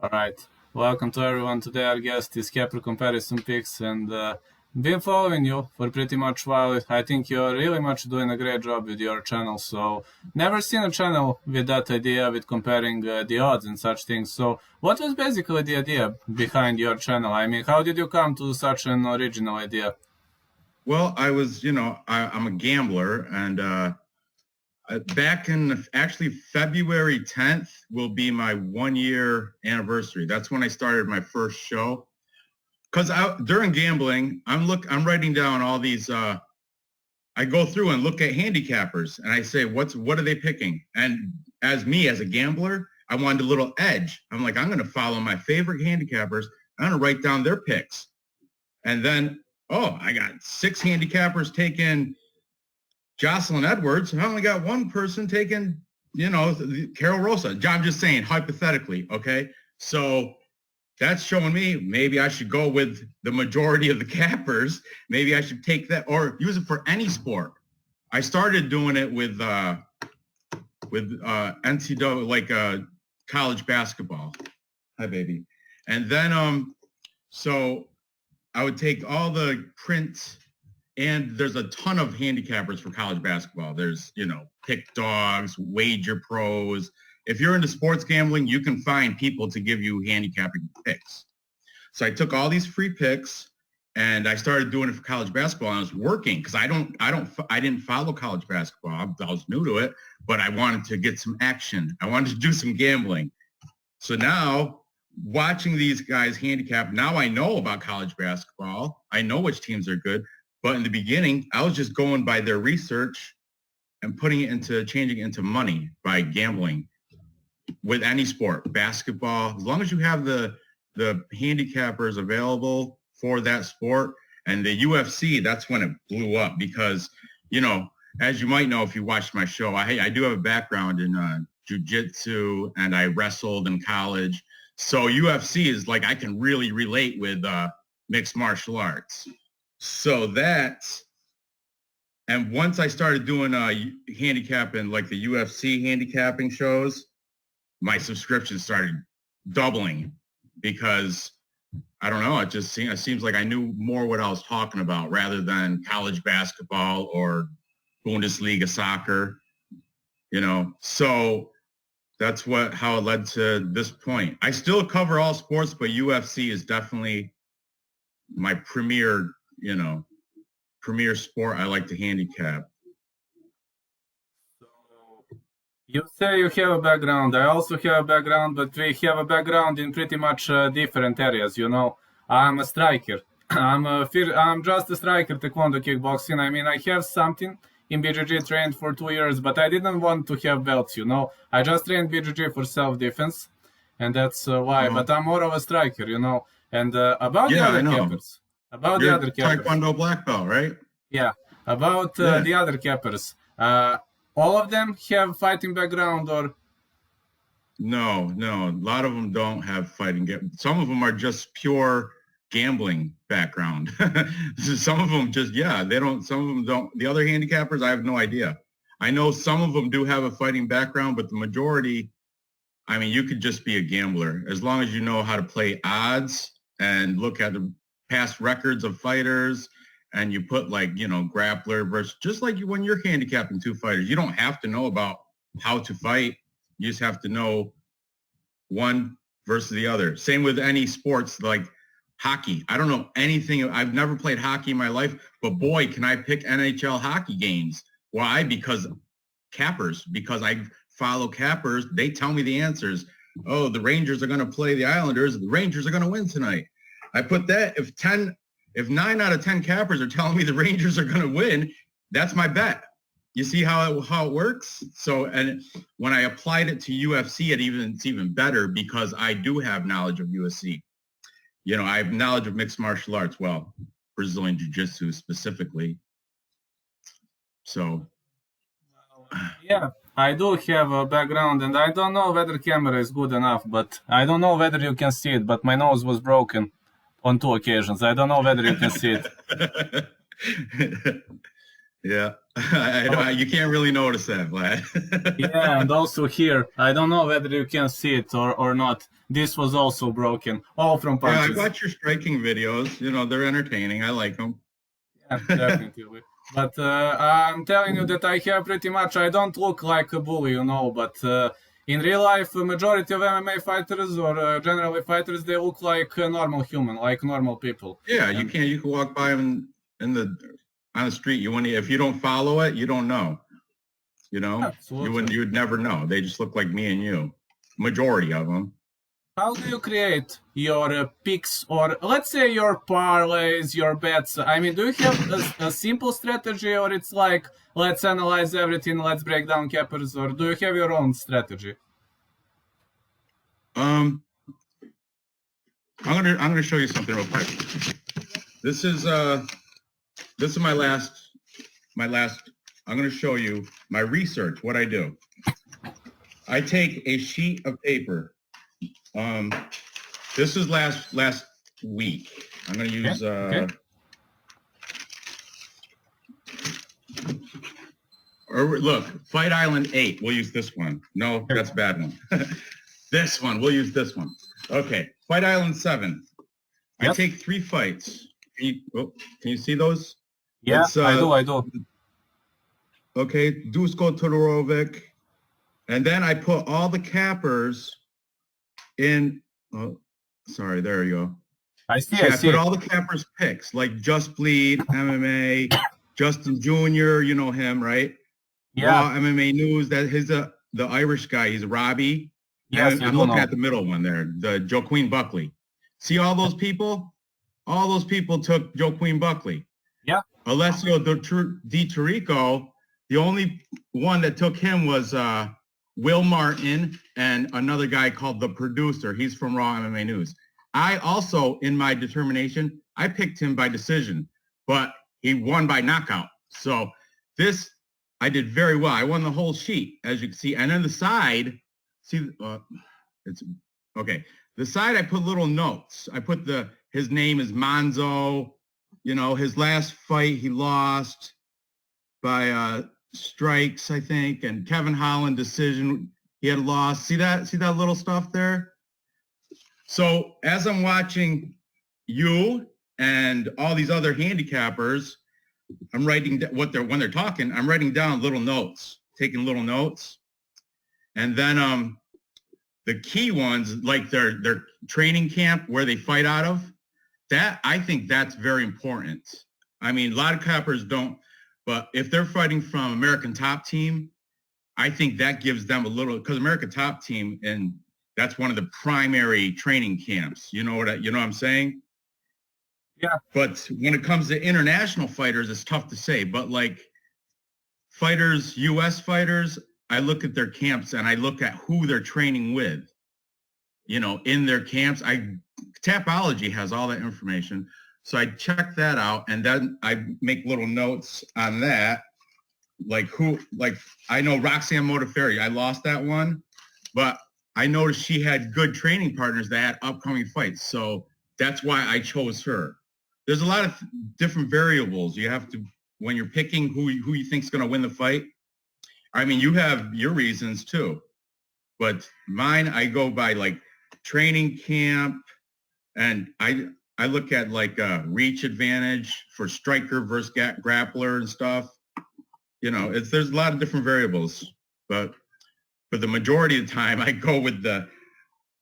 All right. Welcome to everyone. Today our guest is Capri Comparison Picks, and been following you for pretty much a while. I think you're really much doing a great job with your channel. So never seen a channel with that idea with comparing the odds and such things. So what was basically the idea behind your channel? I mean, how did you come to such an original idea? Well, I'm a gambler, and back in actually February 10th will be my 1 year anniversary. That's when I started my first show. Because during gambling, I'm writing down all these. I go through and look at handicappers, and I say, what are they picking? And as a gambler, I wanted a little edge. I'm like, I'm going to follow my favorite handicappers. I'm going to write down their picks, and then I got 6 handicappers taking Jocelyn Edwards. I only got one person taking, Carol Rosa. I'm just saying, hypothetically, okay? So that's showing me maybe I should go with the majority of the cappers. Maybe I should take that or use it for any sport. I started doing it with NCAA, like college basketball. Hi, baby. And then so I would take all the prints, and there's a ton of handicappers for college basketball. There's, Pick Dogs, Wager Pros. If you're into sports gambling, you can find people to give you handicapping picks. So I took all these free picks and I started doing it for college basketball, and I was working because I didn't follow college basketball. I was new to it, but I wanted to get some action. I wanted to do some gambling. So now, watching these guys handicap, now I know about college basketball. I know which teams are good. But in the beginning, I was just going by their research and changing it into money by gambling with any sport, basketball. As long as you have the handicappers available for that sport, and the UFC, that's when it blew up because, as you might know if you watched my show, I do have a background in jiu-jitsu, and I wrestled in college. So UFC is like I can really relate with mixed martial arts. So and once I started doing handicapping, like the UFC handicapping shows, my subscription started doubling because I don't know, it seems like I knew more what I was talking about rather than college basketball or Bundesliga soccer, So that's how it led to this point. I still cover all sports, but UFC is definitely my premier sport I like to handicap. So you say you have a background. I also have a background, but we have a background in pretty much different areas. I'm a striker. I'm just a striker, taekwondo, kickboxing. I mean, I have something in BJJ, trained for 2 years, but I didn't want to have belts. I just trained BJJ for self-defense, and that's why. But I'm more of a striker, And about the other cappers. About You're the other cappers. Taekwondo black belt, right? Yeah. About the other cappers. All of them have fighting background, or? No. A lot of them don't have fighting. Some of them are just pure gambling background. Some of them they don't. Some of them don't. The other handicappers, I have no idea. I know some of them do have a fighting background, but the majority, I mean, you could just be a gambler as long as you know how to play odds and look at the past records of fighters, and you put grappler versus, just like when you're handicapping 2 fighters, you don't have to know about how to fight. You just have to know one versus the other. Same with any sports like hockey. I don't know anything. I've never played hockey in my life, but boy, can I pick NHL hockey games. Why? Because I follow cappers. They tell me the answers. Oh, the Rangers are going to play the Islanders. The Rangers are going to win tonight. I put that, if 9 out of 10 cappers are telling me the Rangers are going to win, that's my bet. You see how it works? So, and when I applied it to UFC, it's even better because I do have knowledge of UFC. I have knowledge of mixed martial arts, Brazilian Jiu-Jitsu specifically. So. Yeah, I do have a background, and I don't know whether camera is good enough, but I don't know whether you can see it, but my nose was broken on 2 occasions. I don't know whether you can see it. Yeah. You can't really notice that, Vlad. Yeah, and also here, I don't know whether you can see it or not. This was also broken, all from Yeah, I punches. watch your striking videos. You know, they're entertaining. I like them. Yeah, definitely. But I'm telling you that I have pretty much, I don't look like a bully, you know, but in real life, a majority of MMA fighters or generally fighters, they look like a normal human, like normal people. Yeah, And you can walk by them on the street. You wouldn't, if you don't follow it, you don't know. You know, absolutely. you'd never know. They just look like me and you. Majority of them. How do you create your picks or let's say your parlays, your bets? I mean, do you have a simple strategy or it's like, let's analyze everything, let's break down cappers, or do you have your own strategy? Um, I'm gonna show you something real quick. This is my last. I'm gonna show you my research. What I do. I take a sheet of paper. This is last week. I'm gonna use. Okay. Or look, Fight Island 8. We'll use this one. No, that's a bad one. This one. We'll use this one. Okay. Fight Island 7. Yep. I take 3 fights. Can you see those? Yeah, I do. Okay. Dusko Todorovic. And then I put all the cappers in. Oh, sorry. There you go. I see. I put all the cappers picks like Just Bleed, MMA, Justin Jr. You know him, right? Yeah. Raw MMA News. That he's the Irish guy. He's Robbie. Yes, I'm looking at the middle one there, the Joaquin Buckley. See all those people? All those people took Joaquin Buckley. Yeah. Alessio Di Tirico, the only one that took him was Will Martin and another guy called The Producer. He's from Raw MMA News. I also, in my determination, I picked him by decision, but he won by knockout. So this, I did very well. I won the whole sheet, as you can see. And on the side, see, it's okay. The side, I put little notes. I put his name is Monzo. You know, his last fight, he lost by strikes, I think. And Kevin Holland decision, he had lost. See that little stuff there? So as I'm watching you and all these other handicappers, I'm writing when they're talking, I'm writing down little notes, taking little notes. And then the key ones, like their training camp where they fight out of, that I think that's very important. I mean, a lot of cappers don't, but if they're fighting from American Top Team, I think that gives them a little, because American Top Team, and that's one of the primary training camps. You know what I'm saying? Yeah. But when it comes to international fighters, it's tough to say. But like fighters, U.S. fighters, I look at their camps and I look at who they're training with. You know, in their camps, Tapology has all that information. So I check that out, and then I make little notes on that. Like I know Roxanne Modafferi. I lost that one, but I noticed she had good training partners that had upcoming fights. So that's why I chose her. There's a lot of different variables you have to, when you're picking who you think is going to win the fight. I mean, you have your reasons too, but mine, I go by like training camp, and I look at like reach advantage for striker versus grappler and stuff. You know, there's a lot of different variables, but for the majority of the time, I go with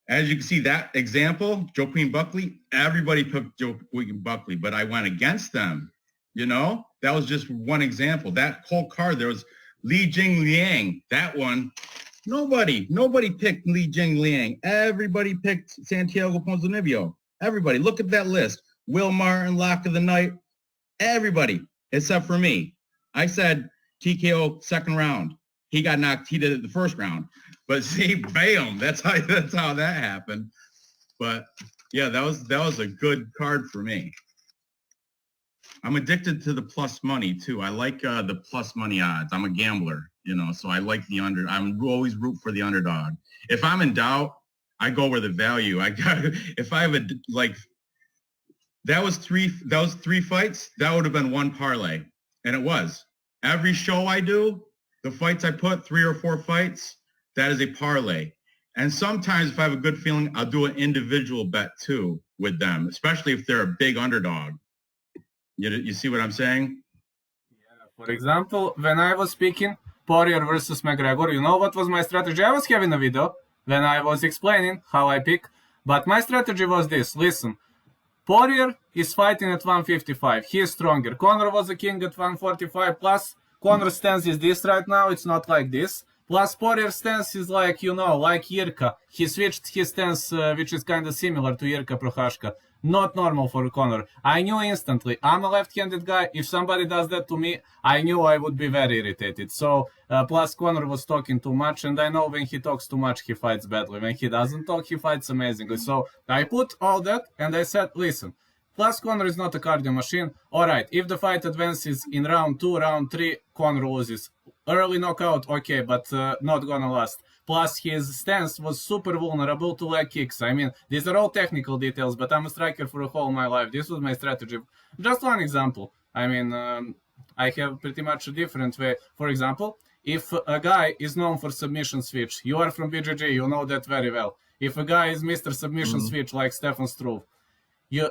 as you can see, that example, Joaquin Buckley, everybody picked Joaquin Buckley, but I went against them. You know, that was just one example. That whole card, there was Li Jing Liang. That one, nobody picked Li Jing Liang. Everybody picked Santiago Ponzinibbio. Everybody, look at that list. Will Martin, Lock of the Night, everybody, except for me. I said TKO second round. He got knocked. He did it the first round. But see, bam, that's how that happened. But yeah, that was a good card for me. I'm addicted to the plus money too. I like the plus money odds. I'm a gambler, you know, so I like the under. I'm always root for the underdog. If I'm in doubt, I go where the value. If I have that was three fights, that would have been one parlay, and it was. every show I do, the fights I put, 3 or 4 fights, that is a parlay. And sometimes if I have a good feeling, I'll do an individual bet too with them, especially if they're a big underdog. You see what I'm saying? For example, when I was speaking Poirier versus McGregor, you know what was my strategy? I was having a video when I was explaining how I pick, but my strategy was this. Listen, Poirier is fighting at 155. He is stronger. Conor was a king at 145. Plus, Conor's stance is this right now. It's not like this. Plus, Poirier's stance is like, you know, like Jirka. He switched his stance, which is kind of similar to Jirka Prochazka. Not normal for Conor. I knew instantly. I'm a left-handed guy. If somebody does that to me, I knew I would be very irritated. So, plus Conor was talking too much, and I know when he talks too much, he fights badly. When he doesn't talk, he fights amazingly. So, I put all that, and I said, listen, plus Conor is not a cardio machine. Alright, if the fight advances in round 2, round 3, Conor loses. Early knockout, okay, but not gonna last. Plus, his stance was super vulnerable to leg kicks. I mean, these are all technical details, but I'm a striker for a whole my life. This was my strategy. Just one example. I mean, I have pretty much a different way. For example, if a guy is known for submission switch, you are from BJJ, you know that very well. If a guy is Mr. Submission Switch like Stefan Struve,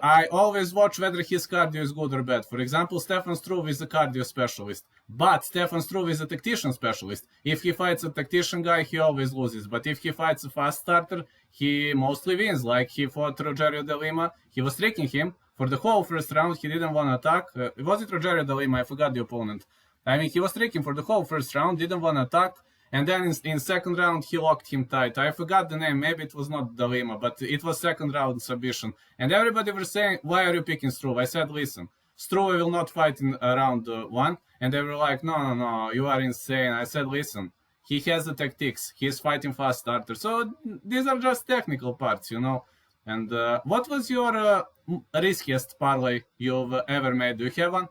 I always watch whether his cardio is good or bad. For example, Stefan Struve is a cardio specialist, but Stefan Struve is a tactician specialist. If he fights a tactician guy, he always loses. But if he fights a fast starter, he mostly wins. Like he fought Rogerio de Lima, he was tricking him for the whole first round. He didn't want to attack. Was it Rogerio de Lima? I forgot the opponent. I mean, he was tricking for the whole first round, didn't want to attack. And then in second round, he locked him tight. I forgot the name. Maybe it was not Dalima, but it was second round submission. And everybody was saying, why are you picking Struve? I said, listen, Struve will not fight in round 1. And they were like, no, you are insane. I said, listen, he has the tactics. He's fighting fast starter. So these are just technical parts, you know. And what was your riskiest parlay you've ever made? Do you have one?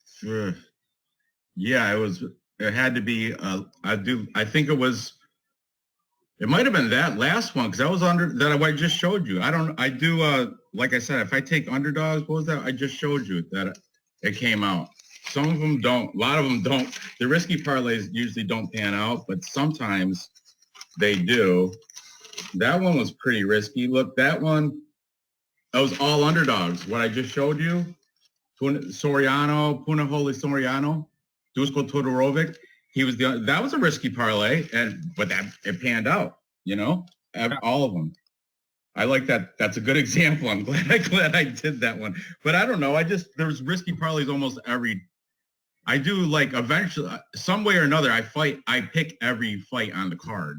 Sure. Yeah, it had to be, I think it might have been that last one, because that was I just showed you. Like I said, if I take underdogs, what was that? I just showed you that it came out. Some of them don't, a lot of them don't. The risky parlays usually don't pan out, but sometimes they do. That one was pretty risky. Look, that was all underdogs. What I just showed you, Soriano, Punaholi Soriano, Dusko Todorovic, that was a risky parlay, but it panned out, you know, all of them. I like that. That's a good example. I'm glad I did that one. But I don't know. There's risky parlays almost I do, like, eventually, some way or another, I pick every fight on the card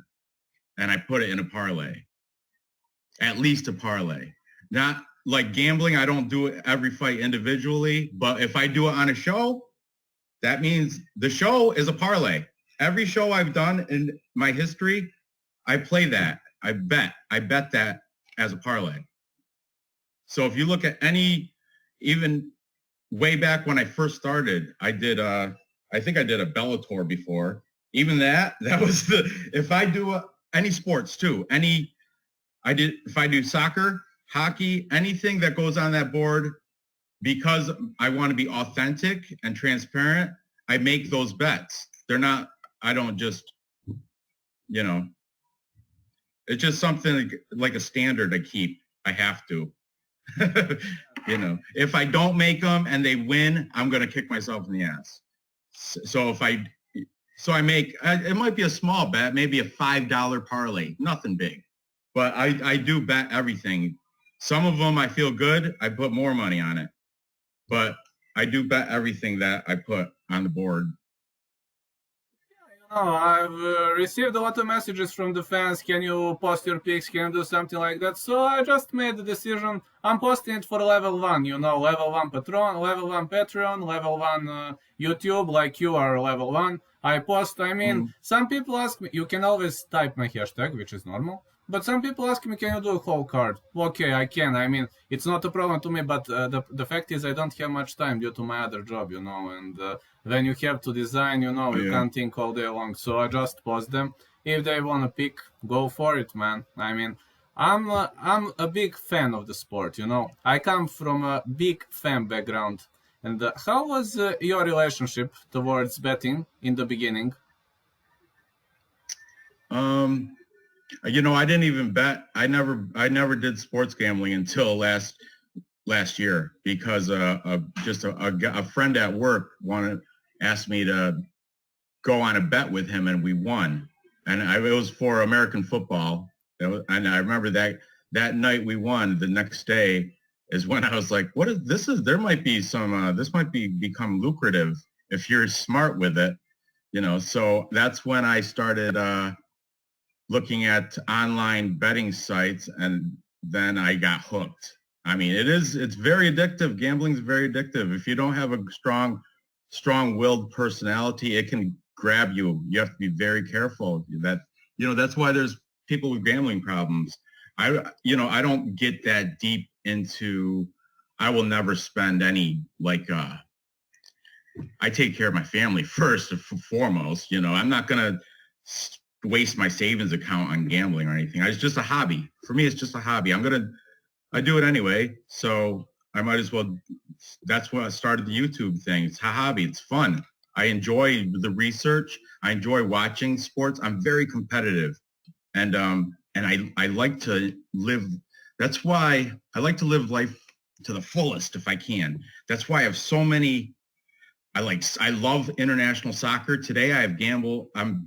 and I put it in a parlay, at least a parlay. Not like gambling. I don't do every fight individually, but if I do it on a show, that means the show is a parlay. Every show I've done in my history, I play that. I bet that as a parlay. So if you look at even way back when I first started, I think I did a Bellator before. Even that was if I do any sports too, if I do soccer, hockey, anything that goes on that board, because I want to be authentic and transparent, I make those bets. I don't just, you know, it's just something like a standard I keep. I have to, you know, if I don't make them and they win, I'm going to kick myself in the ass. So I make, it might be a small bet, maybe a $5 parlay, nothing big, but I do bet everything. Some of them I feel good, I put more money on it. But I do bet everything that I put on the board. Yeah, you know, I've received a lot of messages from the fans. Can you post your picks? Can you do something like that? So I just made the decision. I'm posting it for level 1, you know, level 1 Patreon, level 1 Patreon, level 1 YouTube, like you are level 1. I post, some people ask me, you can always type my hashtag, which is normal. But some people ask me, can you do a whole card? Okay, I can. It's not a problem to me, but the fact is I don't have much time due to my other job, you know, and when you have to design, you know, you can't think all day long. So I just post them. If they want to pick, go for it, man. I'm a big fan of the sport, you know. I come from a big fan background. And how was your relationship towards betting in the beginning? I didn't even bet. I never did sports gambling until last year because just a friend at work asked me to go on a bet with him, and we won. And it was for American football. And I remember that night we won. The next day is when I was like, "What is this? There might be some. This might become lucrative if you're smart with it." So that's when I started looking at online betting sites, and then I got hooked. I mean, it's very addictive. Gambling is very addictive. If you don't have a strong-willed personality, it can grab you. You have to be very careful. That's why there's people with gambling problems. I don't get that deep into, I will never spend any, I take care of my family first and foremost. I'm not going to waste my savings account on gambling or anything. It's just a hobby. For me, it's just a hobby. I do it anyway. So I might as well. That's when I started the YouTube thing. It's a hobby. It's fun. I enjoy the research. I enjoy watching sports. I'm very competitive. And I like to live. That's why I like to live life to the fullest if I can. That's why I have so many. I love international soccer. Today I'm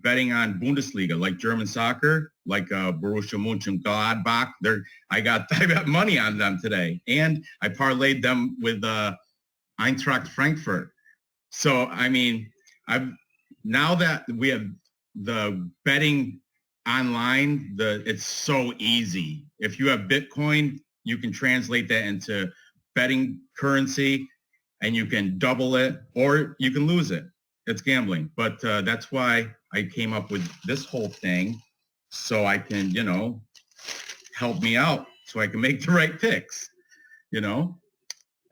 betting on Bundesliga, like German soccer, like Borussia Mönchengladbach. I got money on them today, and I parlayed them with Eintracht Frankfurt. So I mean, now that we have the betting online, it's so easy. If you have Bitcoin, you can translate that into betting currency, and you can double it or you can lose it. It's gambling. But that's why I came up with this whole thing, so I can, help me out so I can make the right picks, And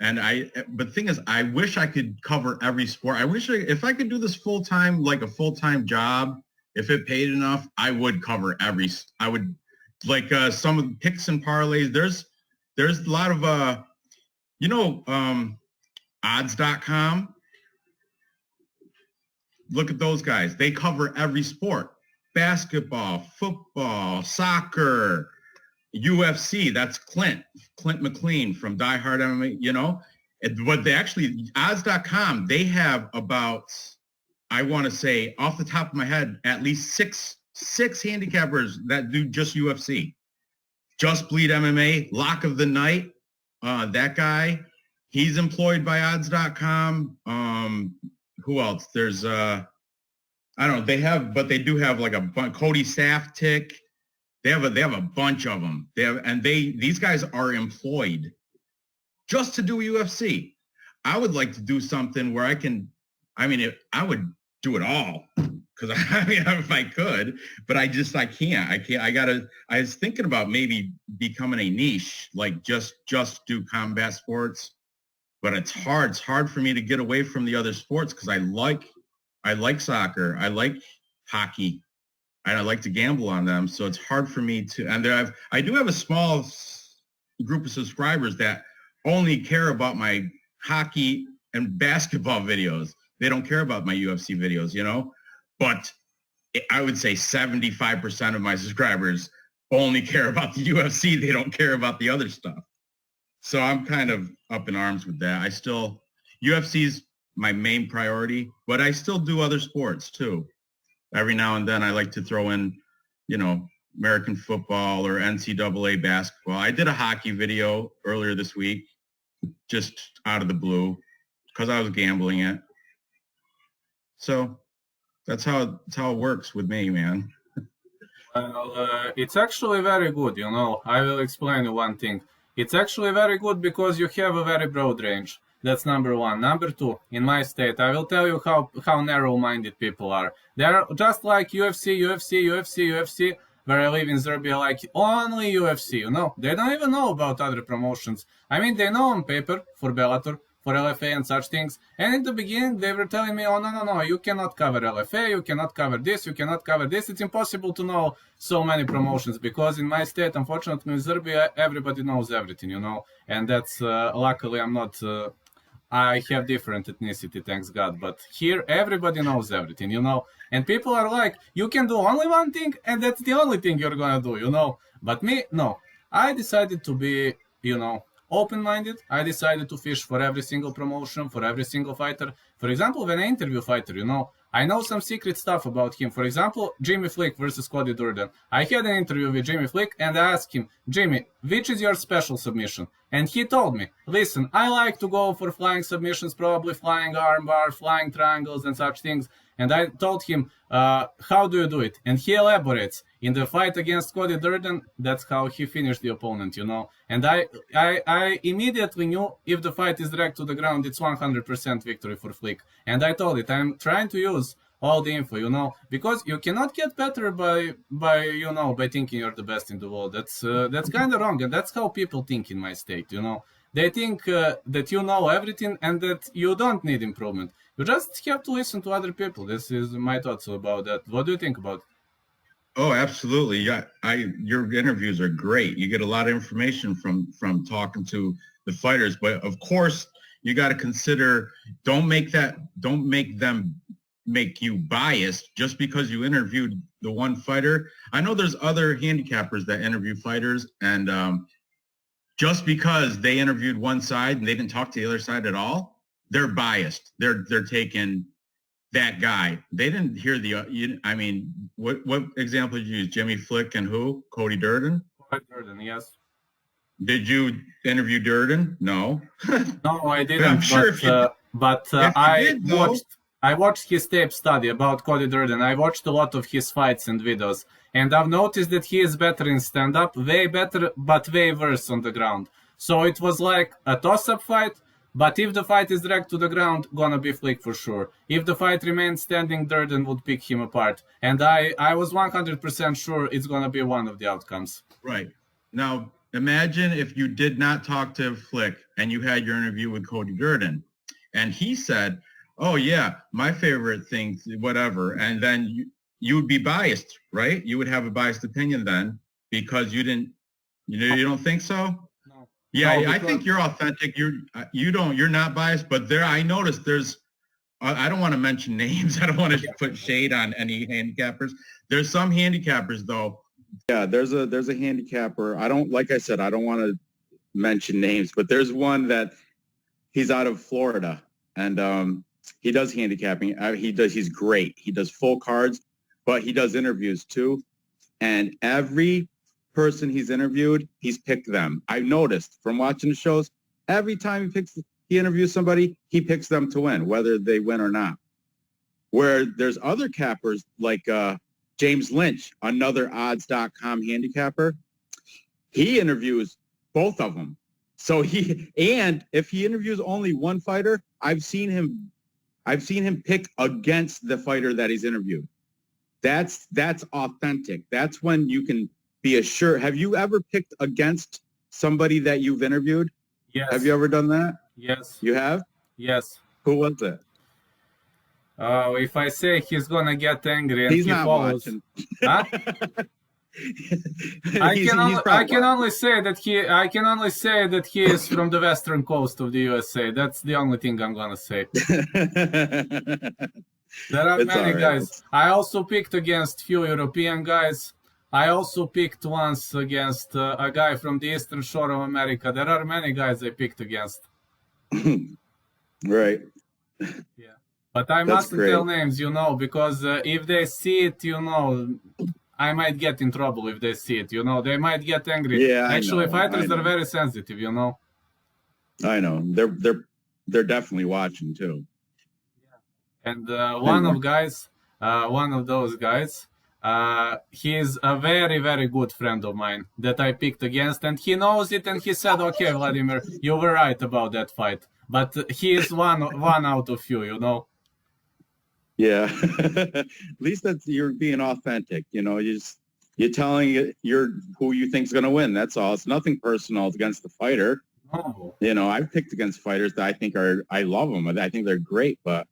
but the thing is, I wish I could cover every sport. If I could do this full time, like a full-time job, if it paid enough, I would cover some of the picks and parlays. There's a lot of, odds.com. Look at those guys. They cover every sport. Basketball, football, soccer, UFC. That's Clint McLean from Die Hard MMA, But they actually, odds.com, they have about, I want to say off the top of my head, at least six handicappers that do just UFC. Just Bleed MMA, Lock of the Night, that guy. He's employed by odds.com. Who else? There's, I don't know. They do have like Cody Saftick. They have a bunch of them. These guys are employed just to do UFC. I would like to do something where I would do it all because if I could, but I can't. I was thinking about maybe becoming a niche, like just do combat sports. But it's hard. It's hard for me to get away from the other sports because I like soccer. I like hockey, and I like to gamble on them. So it's hard for me to. And I do have a small group of subscribers that only care about my hockey and basketball videos. They don't care about my UFC videos, But I would say 75% of my subscribers only care about the UFC. They don't care about the other stuff. So I'm kind of up in arms with that. UFC's my main priority, but I still do other sports too. Every now and then I like to throw in, American football or NCAA basketball. I did a hockey video earlier this week, just out of the blue, because I was gambling it. So that's how it works with me, man. Well, it's actually very good, I will explain you one thing. It's actually very good because you have a very broad range. That's number one. Number two, in my state, I will tell you how narrow-minded people are. They're just like UFC, where I live in Serbia, like only UFC, They don't even know about other promotions. I mean, they know on paper for Bellator, for LFA and such things. And in the beginning, they were telling me, oh, no, you cannot cover LFA, you cannot cover this, you cannot cover this. It's impossible to know so many promotions because in my state, unfortunately, in Serbia, everybody knows everything, And that's, luckily, I have different ethnicity, thanks God. But here, everybody knows everything, you know. And people are like, you can do only one thing, and that's the only thing you're gonna do, you know. But me, no. I decided to be, you know, open-minded. I decided to fish for every single promotion, for every single fighter. For example, when I interview a fighter, you know, I know some secret stuff about him. For example, Jimmy Flick versus Cody Durden. I had an interview with Jimmy Flick and I asked him, Jimmy, which is your special submission? And he told me, listen, I like to go for flying submissions, probably flying armbar, flying triangles and such things. And I told him, how do you do it? And he elaborates. In the fight against Cody Durden, that's how he finished the opponent, you know. And I immediately knew if the fight is dragged to the ground, it's 100% victory for Flick. And I told it, I'm trying to use all the info, you know, because you cannot get better by thinking you're the best in the world. That's kind of wrong, and that's how people think in my state, you know. They think that you know everything and that you don't need improvement. You just have to listen to other people. This is my thoughts about that. What do you think about it? Oh, absolutely. Yeah, your interviews are great. You get a lot of information from talking to the fighters, but of course you got to consider, don't make them make you biased just because you interviewed the one fighter. I know there's other handicappers that interview fighters, and just because they interviewed one side and they didn't talk to the other side at all, they're biased. They're taking that guy. They didn't hear I mean, what example did you use? Jimmy Flick and who? Cody Durden? Cody Durden, yes. Did you interview Durden? No. No, I didn't. I'm sure I watched his tape study about Cody Durden. I watched a lot of his fights and videos, and I've noticed that he is better in stand-up, way better, but way worse on the ground. So it was like a toss-up fight. But if the fight is dragged to the ground, gonna be Flick for sure. If the fight remains standing, Durden would pick him apart. And I was 100% sure it's gonna be one of the outcomes. Right. Now, imagine if you did not talk to Flick and you had your interview with Cody Durden. And he said, oh, yeah, my favorite thing, whatever. And then you would be biased, right? You would have a biased opinion then because you don't think so? Yeah, no, I think you're authentic. You're not biased, but I noticed I don't want to mention names. I don't want to put shade on any handicappers. There's some handicappers though. Yeah, there's a handicapper. I don't want to mention names, but there's one that he's out of Florida and he does handicapping. He's great. He does full cards, but he does interviews too. And every person he's interviewed, he's picked them. I've noticed from watching the shows, every time he interviews somebody, he picks them to win, whether they win or not. Where there's other cappers like James Lynch, another odds.com handicapper, he interviews both of them. So if he interviews only one fighter, I've seen him pick against the fighter that he's interviewed. That's authentic. That's when you can be assured. Have you ever picked against somebody that you've interviewed? Yes. Have you ever done that? Yes. You have? Yes. Who was it? If I say he's gonna get angry and he's he not follows, watching. Huh? I can only say that he is from the western coast of the USA. That's the only thing I'm gonna say. There are many guys. I also picked against few European guys. I also picked once against a guy from the eastern shore of America. There are many guys I picked against. Right. Yeah. But I mustn't tell names, you know, because if they see it, you know, I might get in trouble if they see it, you know. They might get angry. Yeah, Actually, fighters are very sensitive, you know. I know. They're definitely watching too. Yeah. And one of those guys, he is a very, very good friend of mine that I picked against, and he knows it, and he said, okay, Vladimir, you were right about that fight. But he is one out of few, you know. Yeah. At least you're being authentic, you know. You're telling who you think's going to win. That's all. It's nothing personal against the fighter. Oh. You know, I've picked against fighters that I think I love them. I think they're great, but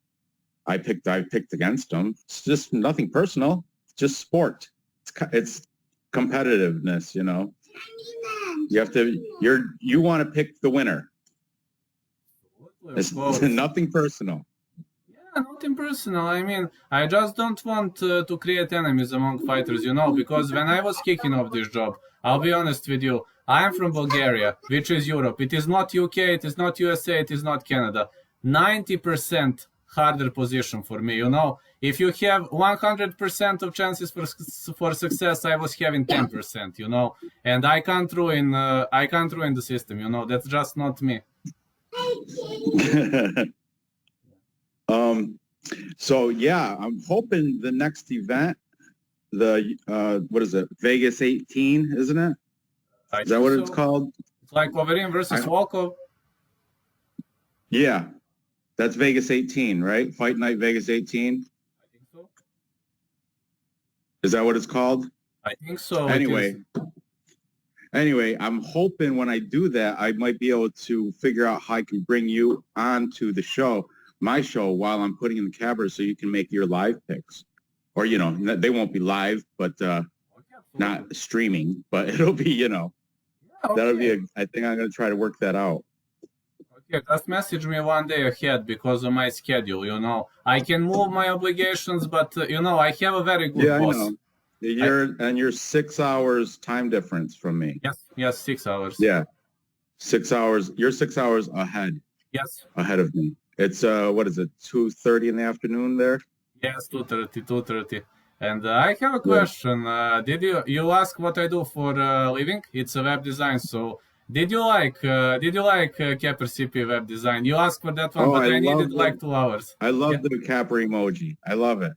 I picked against them. It's just nothing personal. It's just sport. It's competitiveness, you know. You want to pick the winner. It's nothing personal. Yeah, nothing personal. I mean, I just don't want to create enemies among fighters, because when I was kicking off this job, I'll be honest with you, I am from Bulgaria, which is Europe. It is not UK, it is not USA, it is not Canada. 90% harder position for me, If you have 100% of chances for success, I was having 10%, and I can't ruin the system, That's just not me. So yeah, I'm hoping the next event, what is it? Vegas 18, isn't it? Is that what it's called? It's like Wolverine versus Volkov. Yeah, that's Vegas 18, right? Fight Night Vegas 18. I think so. Is that what it's called? I think so. Anyway, I'm hoping when I do that, I might be able to figure out how I can bring you onto the show, my show, while I'm putting in the Capri, so you can make your live picks. Or, they won't be live, but not streaming, but it'll be, that'll be, I think I'm going to try to work that out. Okay, just message me one day ahead because of my schedule, I can move my obligations, but, I have a very good boss. I know. You're 6 hours time difference from me. Yes, 6 hours. Yeah, 6 hours. You're 6 hours ahead. Yes. Ahead of me. It's, what is it, 2:30 in the afternoon there? Yes, 2:30. And I have a question. Did you ask what I do for a living? It's a web design. So did you like Capri CP web design? You asked for that one, but I needed like 2 hours. I love the Capri emoji. I love it.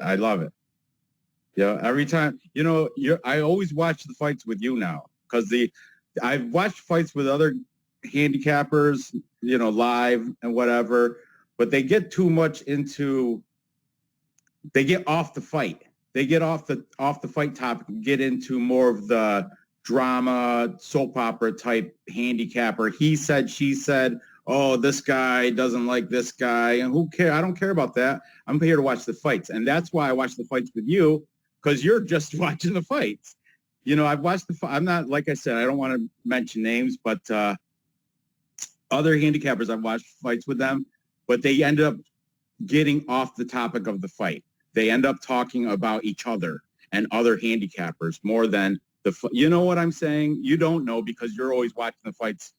I love it. Yeah, every time, I always watch the fights with you now because I've watched fights with other handicappers, live and whatever, but they get too much into. They get off the fight. They get off the fight topic and get into more of the drama, soap opera type handicapper. He said, she said, oh, this guy doesn't like this guy. And who cares? I don't care about that. I'm here to watch the fights. And that's why I watch the fights with you, because you're just watching the fights. I've watched I'm not, like I said, I don't want to mention names, but other handicappers, I've watched fights with them, but they end up getting off the topic of the fight. They end up talking about each other and other handicappers more than you know what I'm saying? You don't know because you're always watching the fights,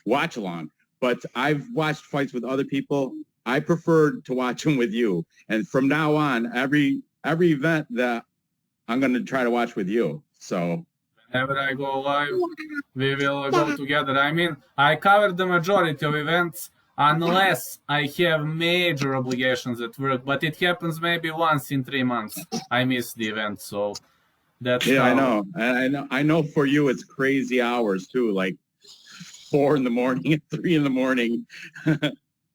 watch along. But I've watched fights with other people. I prefer to watch them with you. And from now on, every event that I'm going to try to watch with you. So whenever I go live, we will go together. I mean, I covered the majority of events unless I have major obligations at work, but it happens maybe once in 3 months. I miss the event, so that's I know. And I know for you it's crazy hours too, like 4 in the morning and 3 in the morning.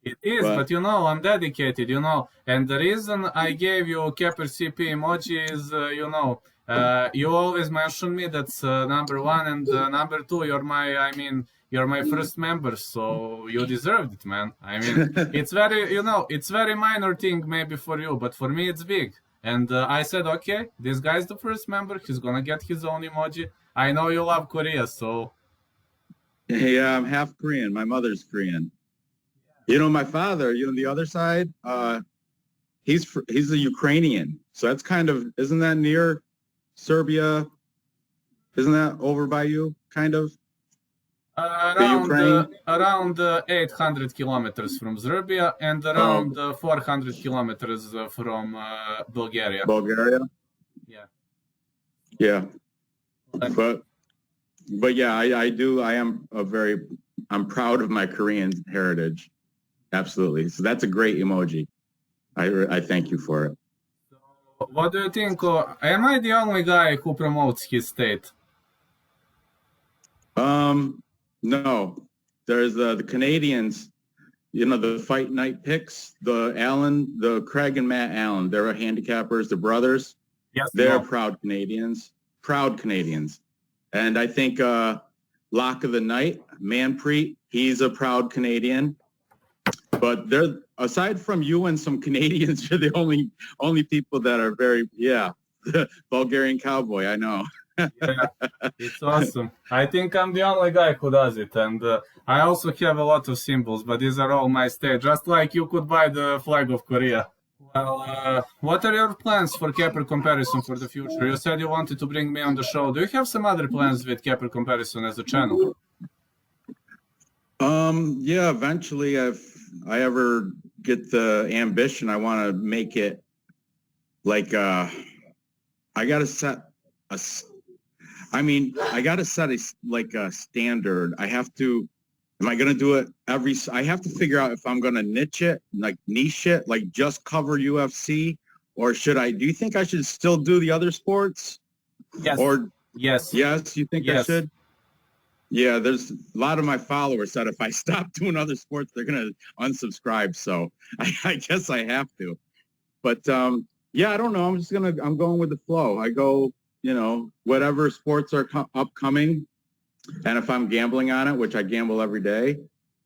It is, but I'm dedicated, and the reason I gave you Capri CP emoji is, you always mention me, that's number one, and number two, you're my first member, so you deserved it, man. I mean, it's very minor thing maybe for you, but for me it's big. And I said, okay, this guy's the first member, he's gonna get his own emoji. I know you love Korea, so. Yeah, I'm half Korean. My mother's Korean. My father, the other side, he's a Ukrainian. So that's isn't that near Serbia? Isn't that over by you, kind of? Around 800 kilometers from Serbia and around 400 kilometers from Bulgaria. Bulgaria? Yeah. Yeah. But yeah, I'm proud of my Korean heritage. Absolutely. So that's a great emoji. I thank you for it. So what do you think? Am I the only guy who promotes his state? No. There's the Canadians, the fight night picks, the Craig and Matt Allen, they're handicappers, the brothers. Yes. They're proud Canadians. And I think Lock of the Night, Manpreet, he's a proud Canadian. But aside from you and some Canadians, you're the only people that are the Bulgarian cowboy, I know. Yeah, it's awesome. I think I'm the only guy who does it, and I also have a lot of symbols, but these are all my stage. Just like you could buy the flag of Korea. Well, what are your plans for Capri Comparison for the future? You said you wanted to bring me on the show. Do you have some other plans with Capri Comparison as a channel? Yeah, eventually if I ever get the ambition, I want to make it like, I got to set a, I got to set a standard. I have to, am I going to do it I have to figure out if I'm going to niche it, like just cover UFC, or do you think I should still do the other sports? Yes. Or yes. Yes, you think I should? Yeah, there's a lot of my followers said if I stop doing other sports, they're going to unsubscribe. So I guess I have to. But yeah, I don't know. I'm going with the flow. I go, whatever sports are upcoming. And if I'm gambling on it, which I gamble every day,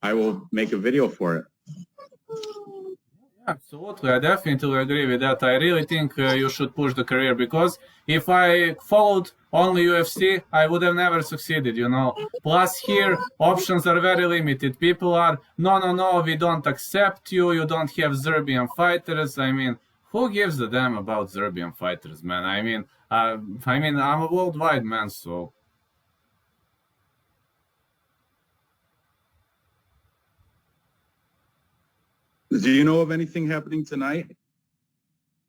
I will make a video for it. Absolutely, I definitely agree with that. I really think you should push the career, because if I followed only UFC, I would have never succeeded, Plus here, options are very limited. People are, no, we don't accept you, you don't have Serbian fighters. I mean, who gives a damn about Serbian fighters, man? I'm a worldwide man, so... Do you know of anything happening tonight?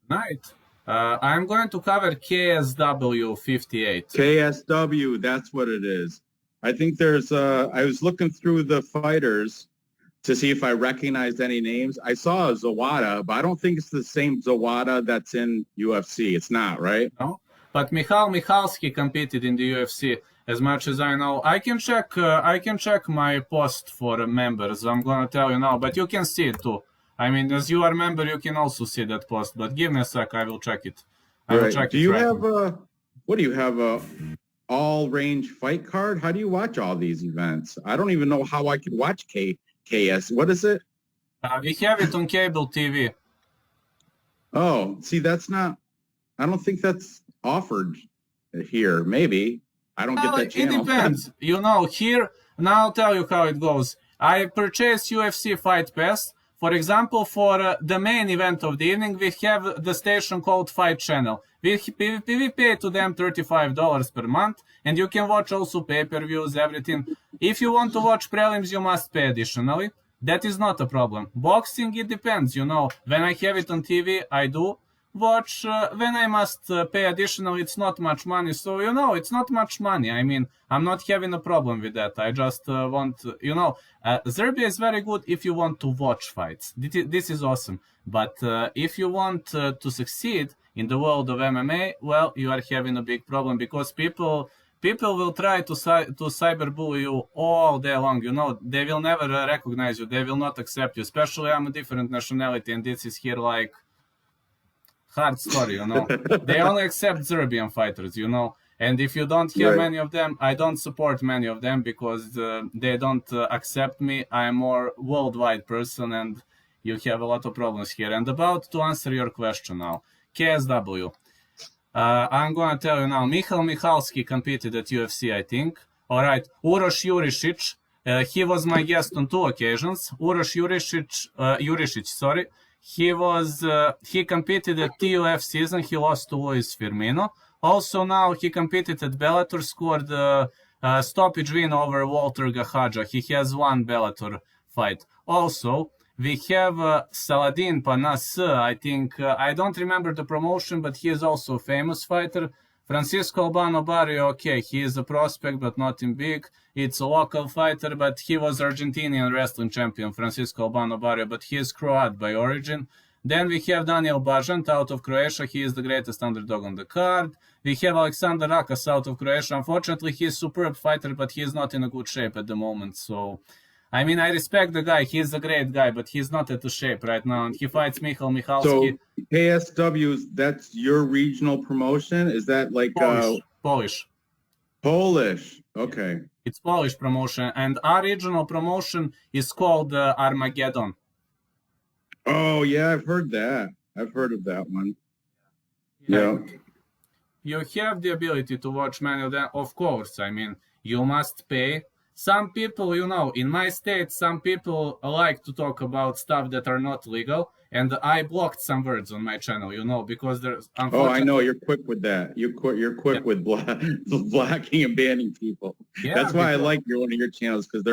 Tonight? I'm going to cover KSW 58. KSW, that's what it is. I think I was looking through the fighters to see if I recognized any names. I saw a Zawada, but I don't think it's the same Zawada that's in UFC. It's not, right? No, but Michal Michalski competed in the UFC, as much as I know. I can check my post for members. I'm gonna tell you now, but you can see it too. I mean, as you are a member, you can also see that post. But give me a sec, I will check it. Do you have what do you have, a all-range fight card? How do you watch all these events? I don't even know how I could watch KS. What is it? We have it on cable TV. Oh, see, I don't think that's offered here. Maybe. I don't get that channel. It depends. Here, now I'll tell you how it goes. I purchased UFC Fight Pass. For example, for the main event of the evening, we have the station called Fight Channel. We pay to them $35 per month, and you can watch also pay-per-views, everything. If you want to watch prelims, you must pay additionally. That is not a problem. Boxing, it depends, When I have it on TV, I do watch. When I must pay additionally, it's not much money. So, it's not much money. I mean, I'm not having a problem with that. I just want, Serbia is very good if you want to watch fights. This is awesome. But if you want to succeed in the world of MMA, well, you are having a big problem, because people will try to cyberbully you all day long. They will never recognize you. They will not accept you. Especially I'm a different nationality, and this is here like hard story, They only accept Serbian fighters, And if you don't have many of them, I don't support many of them, because they don't accept me. I'm a more worldwide person, and you have a lot of problems here. And about to answer your question now, KSW. I'm going to tell you now, Michal Michalski competed at UFC, I think. All right, Uroš Jurišić, he was my guest on 2 occasions. Uroš Jurišić, he competed at TUF season. He lost to Luis Firmino. Also now he competed at Bellator, scored a stoppage win over Walter Gahaja. He has 1 Bellator fight. Also, we have Saladin Panas, I think. I don't remember the promotion, but he is also a famous fighter. Francisco Albano Barrio, okay, he is a prospect, but nothing big. It's a local fighter, but he was Argentinian wrestling champion, Francisco Albano Barrio, but he is Croat by origin. Then we have Daniel Bajant out of Croatia. He is the greatest underdog on the card. We have Alexander Rakas out of Croatia. Unfortunately, he is a superb fighter, but he is not in a good shape at the moment. So, I mean, I respect the guy. He is a great guy, but he's not at the shape right now. And he fights Michal Michalski. So, KSW, that's your regional promotion? Is that like... Polish. Polish. Okay. It's Polish promotion. And our regional promotion is called Armageddon. Oh, yeah, I've heard that. I've heard of that one. Yeah. you have the ability to watch many of them. Of course, I mean, you must pay. Some people, you know, in my state, some people like to talk about stuff that are not legal, and I blocked some words on my channel, you know, because there's Oh, I unfortunately. know you're quick with that. You're quick with blocking and banning people. Yeah, That's why I because like one of your channels, because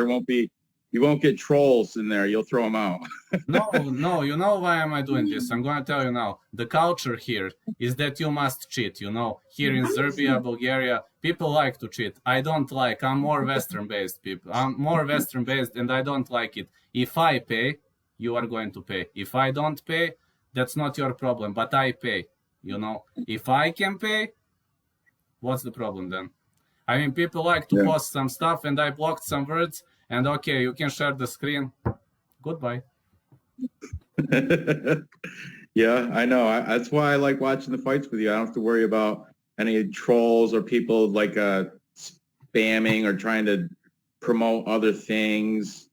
you won't get trolls in there. You'll throw them out. no, you know why am I doing this? I'm gonna tell you now. The culture here is that you must cheat, you know. Here in Serbia, Bulgaria, people like to cheat. I don't like. I'm more Western based people. I'm more Western based and I don't like it. If I pay, you are going to pay. If I don't pay, that's not your problem, but I pay, you know. If I can pay, what's the problem then? I mean, people like to Yeah. post some stuff and I blocked some words and okay, you can share the screen. Goodbye. Yeah, I know. That's why I like watching the fights with you. I don't have to worry about any trolls or people like spamming or trying to promote other things.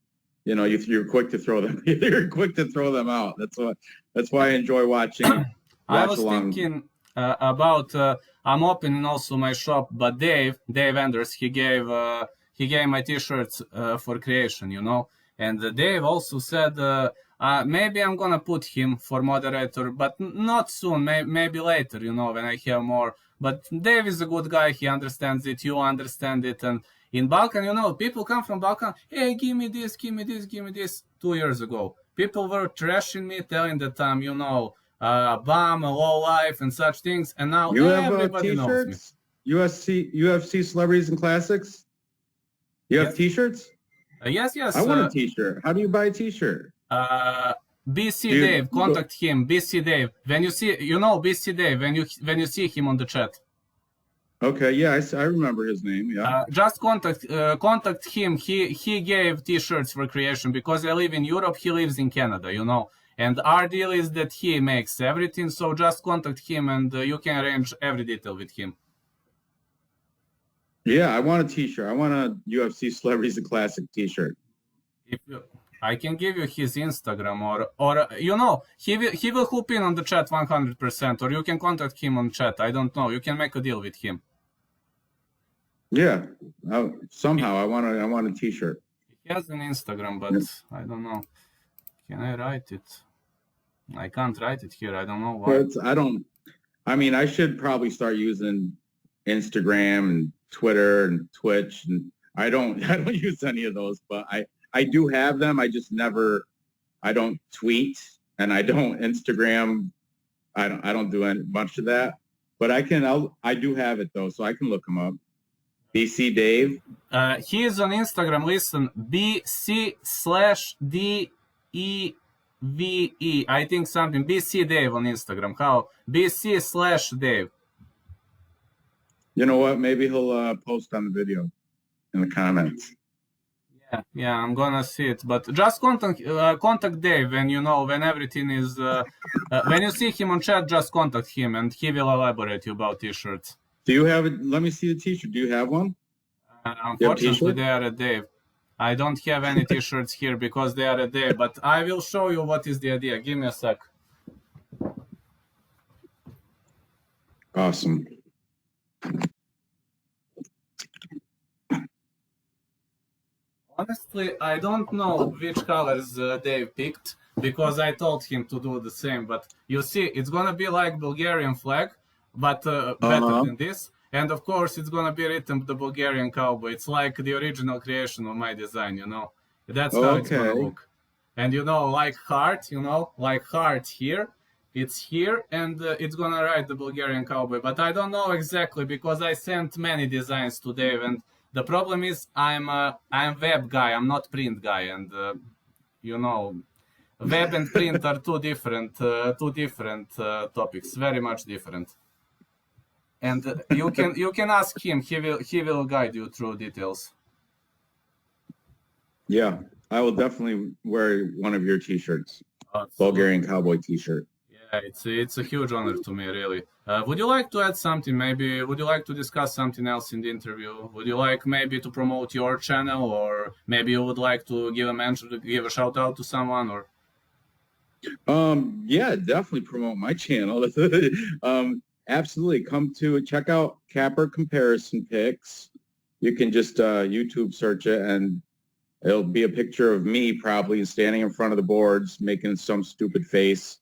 You know, you're quick to throw them. You're quick to throw them out. That's why I enjoy watching. I was thinking about I'm opening also my shop, but Dave Anders, he gave my t-shirts for creation, you know, and Dave also said maybe I'm gonna put him for moderator, but not soon, maybe later, you know, when I have more. But Dave is a good guy, he understands it, you understand it, and in Balkan, you know, people come from Balkan, hey, give me this, give me this, give me this. 2 years ago, people were trashing me, telling that I'm, you know, bum, a low life, and such things, and now You have everybody knows me. t-shirts? UFC Celebrities and Classics? You have Yes. t-shirts? Yes. I want a t-shirt. How do you buy a t-shirt? BC Dude, Dave, contact him. BC Dave. When you see, you know, BC Dave. When you see him on the chat, Okay, yeah, I remember his name. Yeah. just contact him. He gave t-shirts for creation because I live in Europe. He lives in Canada. You know, and our deal is that he makes everything. So just contact him, and you can arrange every detail with him. Yeah, I want a t-shirt. I want a UFC Celebrities and Classic t-shirt. If you, I can give you his Instagram or you know, he will hoop in on the chat 100%, or you can contact him on chat. I don't know. You can make a deal with him. Yeah. Somehow I want a t-shirt. He has an Instagram, but I don't know. Can I write it? I can't write it here. I don't know why. I mean, I should probably start using Instagram and Twitter and Twitch, and I don't use any of those, but I do have them. I don't tweet and I don't Instagram. I don't do much of that, but I do have it though, so I can look him up. BC Dave. He is on Instagram. Listen, BC/DEVE. I think something. BC Dave on Instagram. How? BC/Dave. You know what? Maybe he'll post on the video in the comments. Yeah, I'm gonna see it. But just contact Dave when everything is. When you see him on chat, just contact him and he will elaborate you about t-shirts. Do you have it? Let me see the t-shirt. Do you have one? Unfortunately, they are at Dave. I don't have any t-shirts here because they are at Dave, but I will show you what is the idea. Give me a sec. Awesome. Honestly, I don't know which colors Dave picked because I told him to do the same. But you see, it's gonna be like Bulgarian flag, but better than this. And of course, it's gonna be written the Bulgarian cowboy. It's like the original creation of my design, you know. That's how it's gonna look. And you know, like heart here. It's here, and it's gonna write the Bulgarian cowboy. But I don't know exactly because I sent many designs to Dave, and the problem is I'm web guy. I'm not print guy, and you know, web and print are two different topics, very much different. And you can ask him. He will guide you through details. Yeah, I will definitely wear one of your t-shirts. Bulgarian cowboy t-shirt. Yeah, it's a huge honor to me, really. Would you like to add something? Maybe would you like to discuss something else in the interview? Would you like maybe to promote your channel, or maybe you would like to give a mention, give a shout out to someone, or? Yeah, definitely promote my channel. absolutely. Come to check out Capper Comparison Pics. You can just YouTube search it, and it'll be a picture of me probably standing in front of the boards making some stupid face,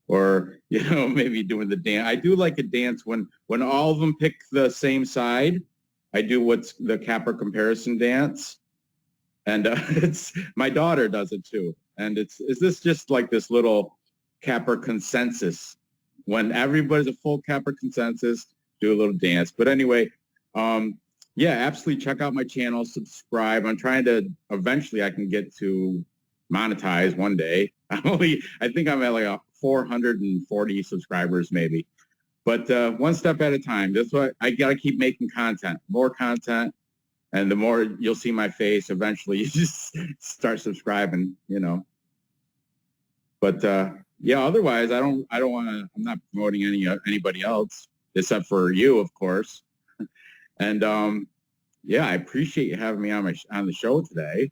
or maybe doing the dance. I do like a dance when all of them pick the same side. I do what's the Capper comparison dance, and it's my daughter does it too. And is this just like this little Capper consensus? When everybody's a full Capper consensus, do a little dance. But anyway, yeah, absolutely check out my channel, subscribe. I'm trying to eventually I can get to monetize one day. I think I'm at like 440 subscribers maybe. But one step at a time. That's why I got to keep making content, more content, and the more you'll see my face, eventually you just start subscribing, But yeah, otherwise I don't want to. I'm not promoting anybody else except for you, of course. And yeah, I appreciate you having me on the show today.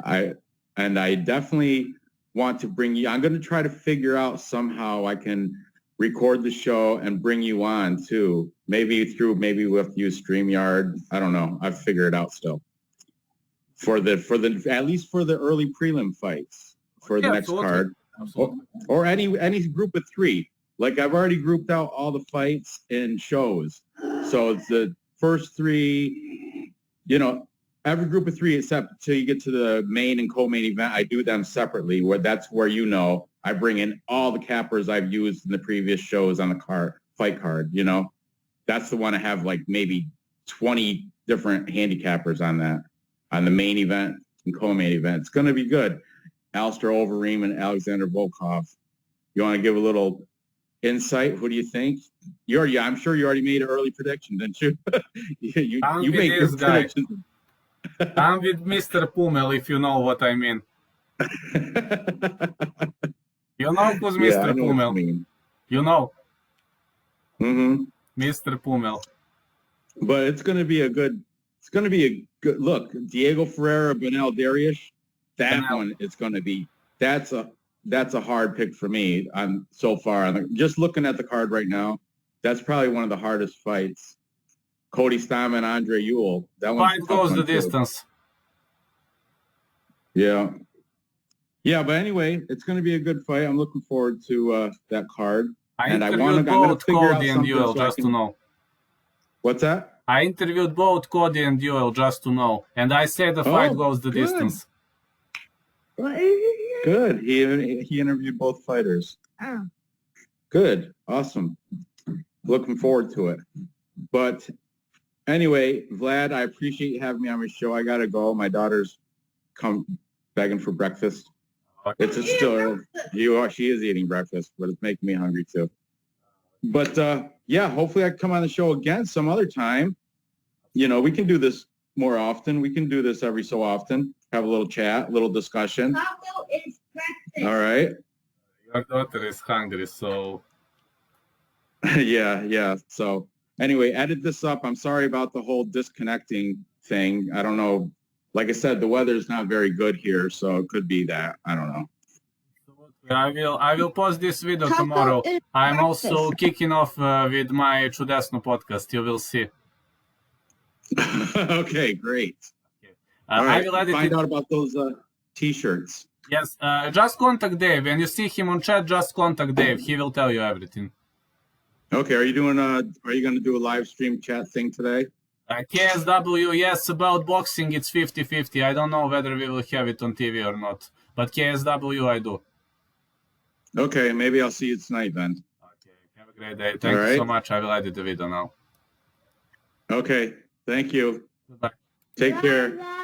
I definitely want to bring you. I'm going to try to figure out somehow I can record the show and bring you on too. Maybe we have to use StreamYard. I don't know. I've figured it out still. For the at least for the early prelim fights for the next card, or any group of 3. Like I've already grouped out all the fights in shows, so it's the first 3. Every group of 3 except until you get to the main and co-main event, I do them separately. That's where I bring in all the cappers I've used in the previous shows on the fight card. That's the one I have like maybe 20 different handicappers on that, on the main event and co-main event. It's going to be good. Alistair Overeem and Alexander Volkov. You want to give a little insight? Who do you think? I'm sure you already made an early prediction, didn't you? you made good predictions. I'm with Mr. Pummel, if you know what I mean. You know who's Mr. Pummel? Mm-hmm. Mr. Pummel. But it's going to be a good look. Diego Ferreira, Benel Dariush, one is going to be, that's a hard pick for me so far. Just looking at the card right now, that's probably one of the hardest fights. Cody Stamann, Andre Ewell. That one goes the distance. Yeah. Yeah, but anyway, it's going to be a good fight. I'm looking forward to that card. I'm going to figure Cody and Ewell just to know. What's that? I interviewed both Cody and Ewell just to know, and I said the fight goes the distance. Good. He interviewed both fighters. Oh. Good. Awesome. Looking forward to it. But anyway, Vlad, I appreciate you having me on my show. I got to go. My daughter's come begging for breakfast. Okay. She is eating breakfast, but it's making me hungry too. But yeah, hopefully I can come on the show again some other time. We can do this more often. We can do this every so often. Have a little chat, a little discussion. Taco is breakfast. All right. Your daughter is hungry, so... Yeah. So anyway, edit this up. I'm sorry about the whole disconnecting thing. I don't know. Like I said, the weather's not very good here, so it could be that. I don't know. I will post this video tomorrow. I'm also kicking off with my Чудесну podcast. You will see. Okay, great. Okay. All right. I will edit Find out about those T-shirts. Yes. Just contact Dave. When you see him on chat, just contact Dave. He will tell you everything. Okay. Are you going to do a live stream chat thing today? KSW, yes, about boxing, it's 50-50. I don't know whether we will have it on TV or not. But KSW, I do. Okay, maybe I'll see you tonight then. Okay, have a great day. Thank you so much. I will edit the video now. Okay, thank you. Goodbye. Take care. Bye-bye.